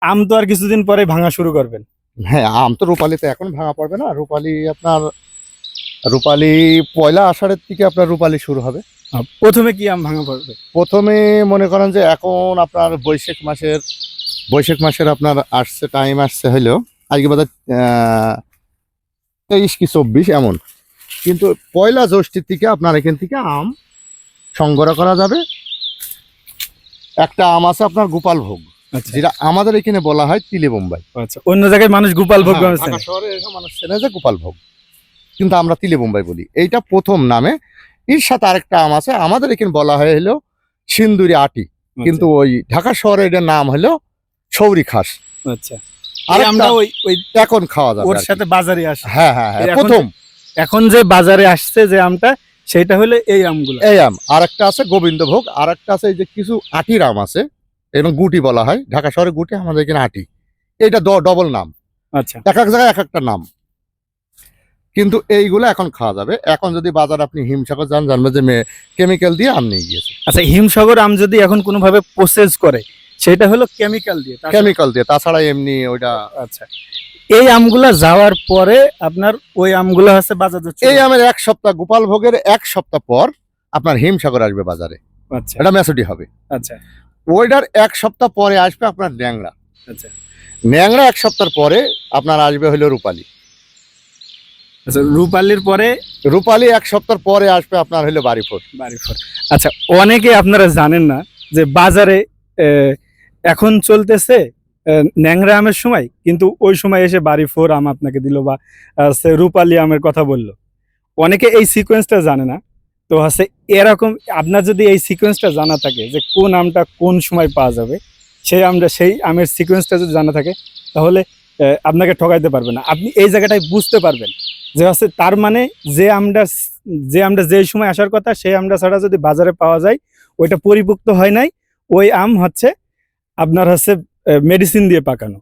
আম তো আর কিছুদিন পরে ভাঙা শুরু করবেন। হ্যাঁ, আম তো রূপালিতে এখন ভাঙা পড়বে না। রূপালি পয়লা আষাঢ়ের থেকে আপনার রূপালি শুরু হবে। প্রথমে কি আম ভাঙা পড়বে? প্রথমে মনে করেন যে এখন আপনার বৈশাখ মাসের আপনার আসছে, টাইম আসছে হইলো আজকে বোধহয় 23 কি 24 এমন। কিন্তু পয়লা জ্যৈষ্ঠীর থেকে আপনার এখান থেকে আম সংগ্রহ করা যাবে। একটা আম আছে আপনার গোপালভোগ, আচ্ছা যেটা আমাদের এখানে বলা হয় তিলে বোম্বাই। আচ্ছা, অন্য জায়গায় মানুষ গোপাল ভোগ হ্যাঁ, বানাচ্ছেন। ঢাকা শহরে এরকম মানুষ চেনে যে গোপালভোগ, কিন্তু আমরা তিলে বোম্বাই বলি। এইটা প্রথম নামে। এর সাথে আরেকটা আম আছে আমাদের এখানে বলা হয় হলো সিন্দুরি আটি, কিন্তু ওই ঢাকা শহরে এটার নাম হলো সৌরি খাস। আচ্ছা, আর আর আমরা ওই ওই এখন খাওয়া যাবে ওর আর কি। সাথে বাজারে আসে। হ্যাঁ হ্যাঁ হ্যাঁ, এখন প্রথম এখন যে বাজারে আসছে যে আমটা, সেটা হলো এই আমগুলো। এই আম। আর একটা আছে গোবিন্দভোগ, আর একটা আছে এই যে কিছু আটির আম আছে, এবং গুটি বলা হয়। ঢাকা শহরে গুটি, আমাদের এখানে আটি। এইটা ডবল নাম, আচ্ছা এক এক জায়গায় এক একটা নাম। কিন্তু এইগুলো এখন খাওয়া যাবে। এখন যদি বাজার আপনি হিমসাগর যান, জানবেন যে কেমিক্যাল দিয়ে আম নিয়ে গিয়েছে। আচ্ছা, হিমসাগর আম যদি এখন কোনোভাবে প্রসেস করে, সেটা হলো কেমিক্যাল দিয়ে। কেমিক্যাল দিয়ে, তাছাড়া এমনি ওইটা। আচ্ছা, এই আমগুলা যাওয়ার পরে আপনার ওই আমগুলো হচ্ছে বাজার যাচ্ছে। এই আমের এক সপ্তাহ, গোপাল ভোগের এক সপ্তাহ পর আপনার হিমসাগর আসবে বাজারে। আচ্ছা এটা ম্যাচুরিটি হবে। আচ্ছা ওইটার এক সপ্তাহ পরে আসবে আপনার ন্যাংরা। আচ্ছা ন্যাংরা এক সপ্তাহ পরে আপনার আসবে হলো রূপালি। আচ্ছা, রূপালির পরে রূপালি এক সপ্তাহ পরে আসবে আপনার হলো বাড়িফোর। বাড়িফোর। আচ্ছা, অনেকে আপনারা জানেন না যে বাজারে এখন চলতেছে ন্যাংরা আমের সময়, কিন্তু ওই সময় এসে বাড়িফোর আম আপনাকে দিল, বা সে রূপালি আমের কথা বললো। অনেকে এই সিকোয়েন্সটা জানে না। তো হচ্ছে এরকম, আপনার যদি এই সিকোয়েন্সটা জানা থাকে যে কোন আমটা কোন সময় পাওয়া যাবে, সেই আমের সিকোয়েন্সটা যদি জানা থাকে, তাহলে আপনাকে ঠকাইতে পারবে না। আপনি এই জায়গাটায় বুঝতে পারবেন যে হচ্ছে তার মানে যে আমটা যে সময় আসার কথা, সেই আমটা ছাড়া যদি বাজারে পাওয়া যায়, ওইটা পরিপুক্ত হয় নাই। ওই আম হচ্ছে আপনার হচ্ছে মেডিসিন দিয়ে পাকানো।